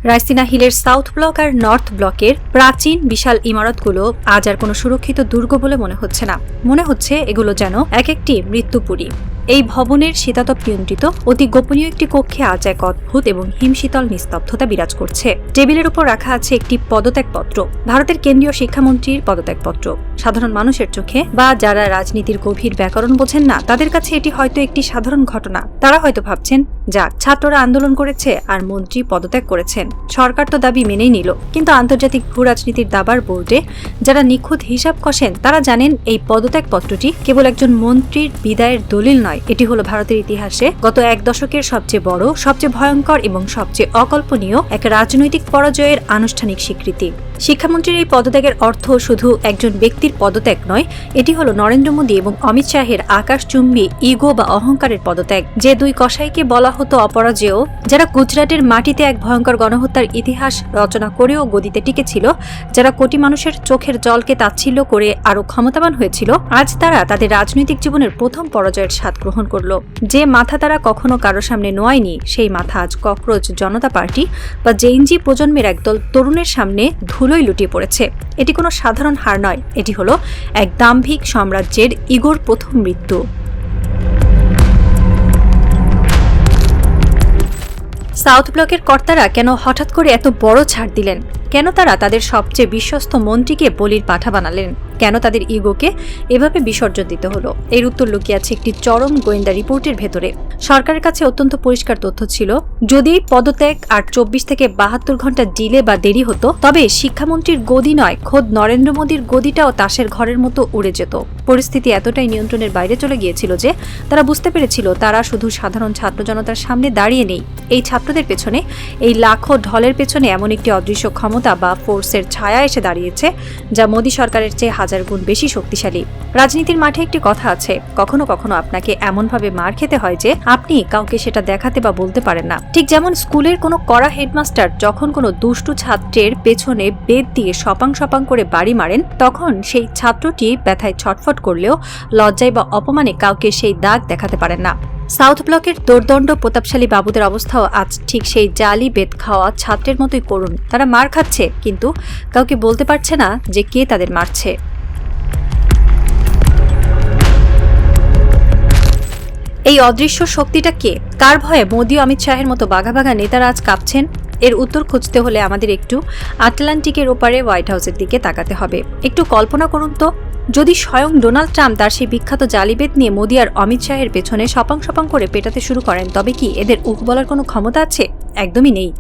রাইসিনা হিলের south block আর north ব্লকের প্রাচীন বিশাল ইমারতগুলো আজ আর কোনো সুরক্ষিত দুর্গ বলে মনে হচ্ছে না। মনে হচ্ছে এগুলো যেন এক একটি মৃত্যুপুরী। এই ভবনের শীতাতপ নিয়ন্ত্রিত অতি গোপনীয় একটি কক্ষে আজ এক অদ্ভুত এবং হিমশীতল নিস্তব্ধতা বিরাজ করছে। টেবিলের উপর রাখা আছে একটি পদত্যাগপত্র, ভারতের কেন্দ্রীয় শিক্ষামন্ত্রীর পদত্যাগপত্র। সাধারণ মানুষের চোখে বা যারা রাজনীতির গভীর ব্যাকরণ বোঝেন না, তাদের কাছে এটি হয়তো একটি সাধারণ ঘটনা। তারা হয়তো ভাবছেন, যাক, ছাত্ররা আন্দোলন করেছে আর মন্ত্রী পদত্যাগ করেছেন, সরকার তো দাবি মেনেই নিল। কিন্তু আন্তর্জাতিক ভূ রাজনীতির দাবার বোর্ডে যারা নিখুঁত হিসাব কষেন, তারা জানেন এই পদত্যাগপত্রটি কেবল একজন মন্ত্রীর বিদায়ের দলিল নয়, এটি হলো ভারতের ইতিহাসে গত এক দশকের সবচেয়ে বড়, সবচেয়ে ভয়ঙ্কর এবং সবচেয়ে অকল্পনীয় এক রাজনৈতিক পরাজয়ের আনুষ্ঠানিক স্বীকৃতি। শিক্ষামন্ত্রীর এই পদত্যাগের অর্থ শুধু একজন ব্যক্তির পদত্যাগ নয়, এটি হলো নরেন্দ্র মোদী এবং অমিত শাহের আকাশচুম্বী ইগো বা অহংকারের পদত্যাগ। যে দুই কসাইকে বলা হতো অপরাজেয়, যারা গুজরাটের মাটিতে এক ভয়ঙ্কর গণহত্যার ইতিহাস রচনা করেও গদিতে টিকেছিল, যারা কোটি মানুষের চোখের জলকে তাচ্ছিল্য করে আরো ক্ষমতাবান হয়েছিল, আজ তারা তাদের রাজনৈতিক জীবনের প্রথম পরাজয়ের স্বাদ গ্রহণ করল। যে মাথা তারা কখনো কারো সামনে নোয়ায়নি, সেই মাথা আজ ককরোচ জনতা পার্টি বা জেএনজি প্রজন্মের একদল তরুণের সামনে ধুলোয় লুটিয়ে পড়েছে। এটি কোনো সাধারণ হার নয়, এটি হলো এক দাম্ভিক সাম্রাজ্যের ইগোর প্রথম মৃত্যু। সাউথ ব্লকের কর্তারা কেন হঠাৎ করে এত বড় ছাড় দিলেন? কেন তারা তাদের সবচেয়ে বিশ্বস্ত মন্ত্রীকে বলির পাঠা বানালেন? কেন তাদের ইগোকে এভাবে বিসর্জন দিতে হলো? এর উত্তর লুকিয়ে আছে একটি চরম গোয়েন্দা রিপোর্টের ভেতরে। সরকারের কাছে অত্যন্ত পরিষ্কার তথ্য ছিল, যদি পদত্যাগ আর 24 থেকে 72 ঘন্টা ডিলে বা দেরি হতো, তবে শিক্ষামন্ত্রীর গদি নয়, খোদ নরেন্দ্র মোদীর গদিটাও তাসের ঘরের মতো উড়ে যেত। পরিস্থিতি এতটাই নিয়ন্ত্রণের বাইরে চলে গিয়েছিল যে তারা বুঝতে পেরেছিল তারা শুধু সাধারণ ছাত্র জনতার সামনে দাঁড়িয়ে নেই। এই ছাত্রদের পেছনে, এই লাখো ঢলের পেছনে এমন একটি অদৃশ্য ক্ষমতা বা ফোর্সের ছায়া এসে দাঁড়িয়েছে, যা মোদী সরকারের চেয়ে হাজার গুণ বেশি শক্তিশালী। রাজনীতির মাঠে একটি কথা আছে, কখনো কখনো আপনাকে এমনভাবে মার খেতে হয় যে আপনি কাউকে সেটা দেখাতে বা বলতে পারেন না। ঠিক যেমন স্কুলের কোনো কড়া হেডমাস্টার যখন কোনো দুষ্টু ছাত্রের পেছনে বেত দিয়ে সপাং সপাং করে বাড়ি মারেন, তখন সেই ছাত্রটি ব্যথায় ছটফট করলেও লজ্জায় বা অপমানে কাউকে সেই দাগ দেখাতে পারেন না। সাউথ ব্লকের দোর্দণ্ড প্রতাপশালী বাবুদের অবস্থাও আজ ঠিক সেই জালি বেত খাওয়া ছাত্রের মতোই করুণ। তারা মার খাচ্ছে, কিন্তু কাউকে বলতে পারছে না যে কে তাদের মারছে। এই অদৃশ্য শক্তিটা কে? কার ভয়ে মোদী অমিত শাহের মতো বাঘা বাঘা নেতারা আজ কাঁপছেন? এর উত্তর খুঁজতে হলে আমাদের একটু আটলান্টিকের ওপারে হোয়াইট হাউসের দিকে তাকাতে হবে। একটু কল্পনা করুন তো, যদি স্বয়ং ডোনাল্ড ট্রাম্প তার সেই বিখ্যাত জালিবেত নিয়ে মোদী আর অমিত শাহের পেছনে সপাং সপাং করে পেটাতে শুরু করেন, তবে কি এদের উহ বলার কোনো ক্ষমতা আছে? একদমই নেই।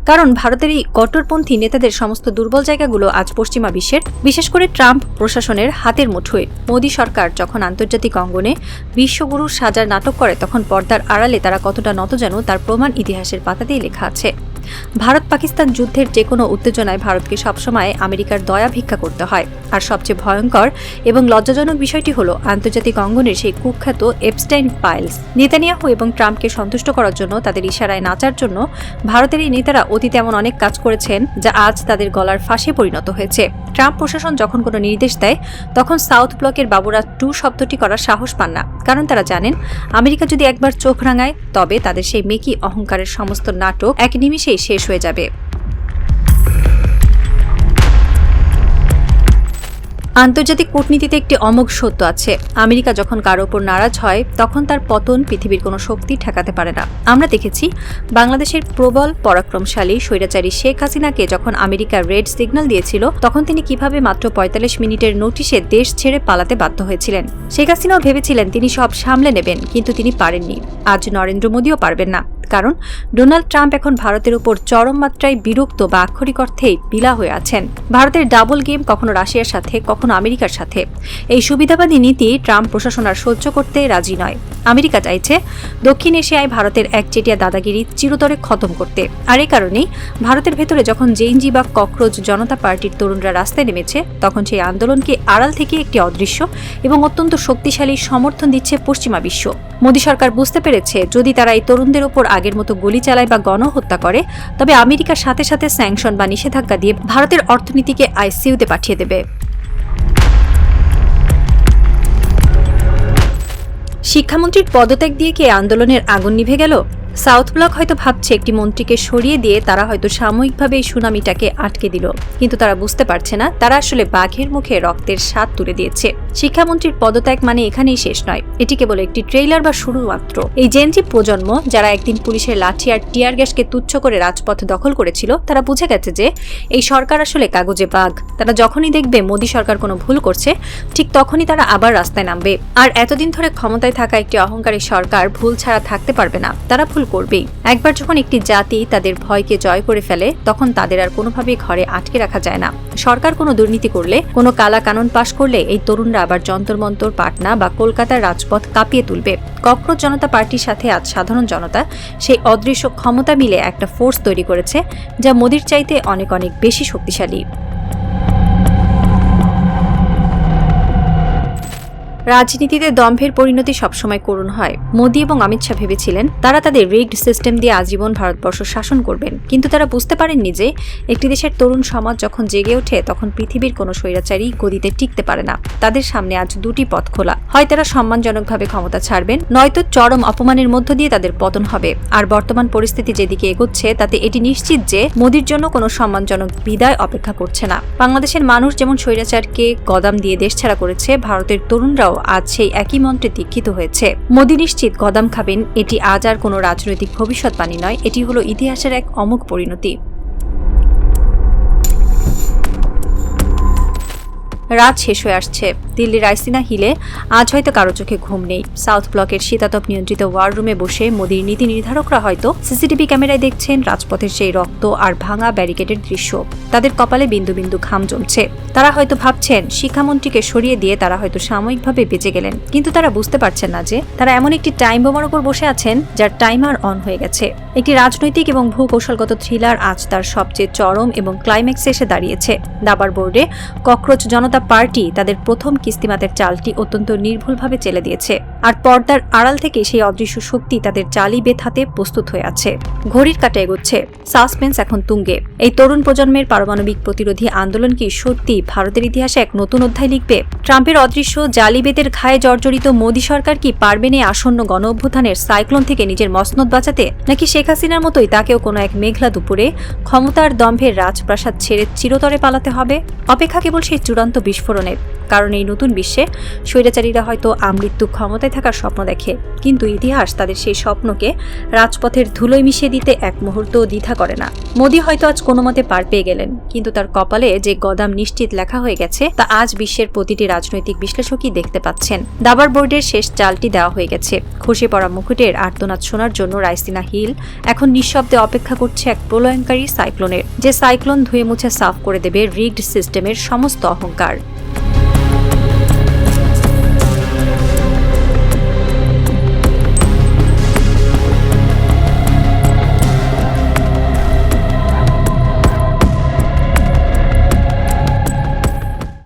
কারণ ভারতের এই কট্টরপন্থী নেতাদের সমস্ত দুর্বল জায়গাগুলো আজ পশ্চিমা বিশ্বের, বিশেষ করে ট্রাম্প প্রশাসনের হাতের মুঠোয়। মোদী সরকার যখন আন্তর্জাতিক অঙ্গনে বিশ্বগুরুর সাজার নাটক করে, তখন পর্দার আড়ালে তারা কতটা নত যেন তার প্রমাণ ইতিহাসের পাতাতেই লেখা আছে। ভারত পাকিস্তান যুদ্ধের যে কোনো উত্তেজনায় ভারতকে সবসময় আমেরিকার দয়া ভিক্ষা করতে হয়। আর সবচেয়ে ভয়ঙ্কর এবং লজ্জাজনক বিষয়টি হলো, আন্তর্জাতিক অঙ্গনের সেই কুখ্যাত এপস্টাইন ফাইলস। নেতানিয়াহু এবং ট্রাম্পকে সন্তুষ্ট করার জন্য, তাদের ইশারায় নাচার জন্য ভারতের এই নেতারা অতীতে এমন অনেক কাজ করেছেন যা আজ তাদের গলার ফাঁসে পরিণত হয়েছে। ট্রাম্প প্রশাসন যখন কোনো নির্দেশ দেয়, তখন সাউথ ব্লকের বাবুরা টু শব্দটি করার সাহস পান না। কারণ তারা জানেন, আমেরিকা যদি একবার চোখ রাঙায়, তবে তাদের সেই মেকি অহংকারের সমস্ত নাটক এক নিমিষেই শেষ হয়ে যাবে। আন্তর্জাতিক কূটনীতিতে একটি অমোঘ সত্য আছে, আমেরিকা যখন কারো ওপর নারাজ হয়, তখন তার পতন পৃথিবীর কোনো শক্তি ঠেকাতে পারে না। আমরা দেখেছি বাংলাদেশের প্রবল পরাক্রমশালী স্বৈরাচারী শেখ হাসিনাকে যখন আমেরিকা রেড সিগন্যাল দিয়েছিল, তখন তিনি কিভাবে মাত্র 45 মিনিটের নোটিশে দেশ ছেড়ে পালাতে বাধ্য হয়েছিলেন। শেখ হাসিনাও ভেবেছিলেন তিনি সব সামলে নেবেন, কিন্তু তিনি পারেননি। আজ নরেন্দ্র মোদীও পারবেন না, কারণ ডোনাল্ড ট্রাম্প এখন ভারতের উপর চরম মাত্রায় বিরক্ত বা আক্ষরিক অর্থেই বিলা হয়ে আছেন। ভারতের ডাবল গেম, কখনো রাশিয়ার সাথে, কখনো আমেরিকার সাথে। এই সুবিধাবাদী নীতি ট্রাম্প প্রশাসন আর সহ্য করতে রাজি নয়। আমেরিকা চাইছে দক্ষিণ এশিয়ায় ভারতের একচেটিয়া দাদাগিরি চিরতরে খতম করতে। আর এই কারণেই ভারতের ভেতরে যখন জেএনজি বা ককরোচ জনতা পার্টির তরুণরা রাস্তায় নেমেছে, তখন সেই আন্দোলনকে আড়াল থেকে একটি অদৃশ্য এবং অত্যন্ত শক্তিশালী সমর্থন দিচ্ছে পশ্চিমা বিশ্ব। মোদী সরকার বুঝতে পেরেছে, যদি তারা এই তরুণদের উপর আগের মতো গুলি চালায় বা গণহত্যা করে, তবে আমেরিকার সাথে সাথে স্যাংশন বা নিষেধাজ্ঞা দিয়ে ভারতের অর্থনীতিকে আইসিইউতে পাঠিয়ে দেবে। শিক্ষামন্ত্রীর পদত্যাগ দিয়ে কি আন্দোলনের আগুন নিভে গেল? সাউথ ব্লক হয়তো ভাবছে একটি মন্ত্রীকে সরিয়ে দিয়ে তারা হয়তো সাময়িকভাবে এই সুনামিটাকে আটকে দিল, কিন্তু তারা বুঝতে পারছে না তারা আসলে বাঘের মুখে রক্তের স্বাদ তুলে দিয়েছে। শিক্ষামন্ত্রীর পদত্যাগ মানে এখানেই শেষ নয়, এটি কেবল একটি ট্রেইলার বা শুরু মাত্র। এই জেনজি প্রজন্ম যারা একদিন পুলিশের লাঠি আর টিয়ার গ্যাসকে তুচ্ছ করে রাজপথ দখল করেছিল, তারা বুঝে গেছে যে এই সরকার আসলে কাগজে বাঘ। তারা যখনই দেখবে মোদী সরকার কোনো ভুল করছে, ঠিক তখনই তারা আবার রাস্তায় নামবে। আর এতদিন ধরে ক্ষমতায় থাকা একটি অহংকারী সরকার ভুল ছাড়া থাকতে পারবে না, তারা ভুল করবেই। একবার যখন একটি জাতি তাদের ভয়কে জয় করে ফেলে, তখন তাদের আর কোনোভাবেই ঘরে আটকে রাখা যায় না। সরকার কোনো দুর্নীতি করলে, কোনো কালা কানুন পাশ করলে এই তরুণরা আবার যন্তর মন্তর, পাটনা বা কলকাতার রাজপথ কাঁপিয়ে তুলবে। ককরোচ জনতা পার্টির সাথে আজ সাধারণ জনতা সেই অদৃশ্য ক্ষমতা মিলে একটা ফোর্স তৈরি করেছে, যা মোদির চাইতে অনেক অনেক বেশি শক্তিশালী। রাজনীতিতে দম্ভের পরিণতি সবসময় করুণ হয়। মোদি এবং অমিত শাহ ভেবেছিলেন তারা তাদের রিগড সিস্টেম দিয়ে আজীবন ভারতবর্ষ শাসন করবেন, কিন্তু তারা বুঝতে পারেননি যে একটি দেশের তরুণ সমাজ যখন জেগে ওঠে, তখন পৃথিবীর কোনো স্বৈরাচারী গদিতে টিকতে পারে না। তাদের সামনে আজ দুটি পথ খোলা, হয় তারা সম্মানজনকভাবে ক্ষমতা ছাড়বেন, নয়তো চরম অপমানের মধ্য দিয়ে তাদের পতন হবে। আর বর্তমান পরিস্থিতি যেদিকে এগোচ্ছে, তাতে এটি নিশ্চিত যে মোদির জন্য কোনো সম্মানজনক বিদায় অপেক্ষা করছে না। বাংলাদেশের মানুষ যেমন স্বৈরাচারকে গদাম দিয়ে দেশ ছাড়া করেছে, ভারতের তরুণরাও আজ সেই একই মন্ত্রে দীক্ষিত হয়েছে। মোদি নিশ্চিত গদাম খাবেন। এটি আজ আর কোনো রাজনৈতিক ভবিষ্যৎবাণী নয়, এটি হলো ইতিহাসের এক অমোঘ পরিণতি। রাত শেষ হয়ে আসছে। দিল্লির রাইসিনা হিলে আজ হয়তো কারো চোখে ঘুম নেই। সাউথ ব্লকের শীতাতপ নিয়ন্ত্রিত ওয়ার রুমে বসে মোদির নীতি নির্ধারকরা হয়তো সিসিটিভি ক্যামেরায় দেখছেন রাজপথের সেই রক্ত আর ভাঙা ব্যারিকেডের দৃশ্য। তাদের কপালে বিন্দু বিন্দু ঘাম জমছে। তারা হয়তো ভাবছেন শিক্ষামন্ত্রীকে সরিয়ে দিয়ে তারা হয়তো সাময়িকভাবে বেঁচে গেলেন, কিন্তু তারা বুঝতে পারছেন না যে তারা এমন একটি টাইম বোমার উপর বসে আছেন যার টাইমার অন হয়ে গেছে। একটি রাজনৈতিক এবং ভূকৌশলগত থ্রিলার আজ তার সবচেয়ে চরম এবং ক্লাইম্যাক্সে এসে দাঁড়িয়েছে। দাবার বোর্ডে ককরোচ জনতা পার্টি তাদের প্রথম কিস্তিমাতের চালটি অত্যন্ত নির্ভুলভাবে চেলে দিয়েছে, আর পর্দার আড়াল থেকে সেই অদৃশ্য শক্তি তাদের জালি বেঁধাতে প্রস্তুত হয়ে আছে। ঘড়ির কাঁটা এগোচ্ছে, সাসপেন্স এখন তুঙ্গে। এই তরুণ প্রজন্মের পারমাণবিক প্রতিরোধী আন্দোলন কি সত্যি ভারতের ইতিহাসে এক নতুন অধ্যায় লিখবে? ট্রাম্পের অদৃশ্য জালিবেতের ঘায়ে জর্জরিত মোদী সরকার কি পারবেন এই আসন্ন গণ অভ্যুত্থানের সাইক্লোন থেকে নিজের মসনদ বাঁচাতে, নাকি শেখ হাসিনার মতোই তাকেও কোনো এক মেঘলা দুপুরে ক্ষমতার দম্ভের রাজপ্রাসাদ ছেড়ে চিরতরে পালাতে হবে? অপেক্ষা কেবল সেই চূড়ান্ত বিস্ফোরণের। কারণ এই নতুন বিশ্বে স্বৈরাচারীরা হয়তো আমৃত্যু ক্ষমতায় থাকার স্বপ্ন দেখে, কিন্তু ইতিহাস তাদের সেই স্বপ্নকে রাজপথের ধুলোয় মিশিয়ে দিতে এক মুহূর্তও দ্বিধা করে না। মোদি হয়তো আজ কোনো মতে পার পেয়ে গেলেন, কিন্তু তার কপালে যে গদাম নিশ্চিত লেখা হয়ে গেছে তা আজ বিশ্বের প্রতিটি রাজনৈতিক বিশ্লেষকই দেখতে পাচ্ছেন। দাবার বোর্ডের শেষ চালটি দেওয়া হয়ে গেছে। খসে পড়া মুকুটের আর্তনাদ শোনার জন্য রাইসিনা হিল এখন নিঃশব্দে অপেক্ষা করছে এক প্রলয়ঙ্কারী সাইক্লোনের, যে সাইক্লোন ধুয়ে মুছে সাফ করে দেবে রিগড সিস্টেমের সমস্ত অহংকার।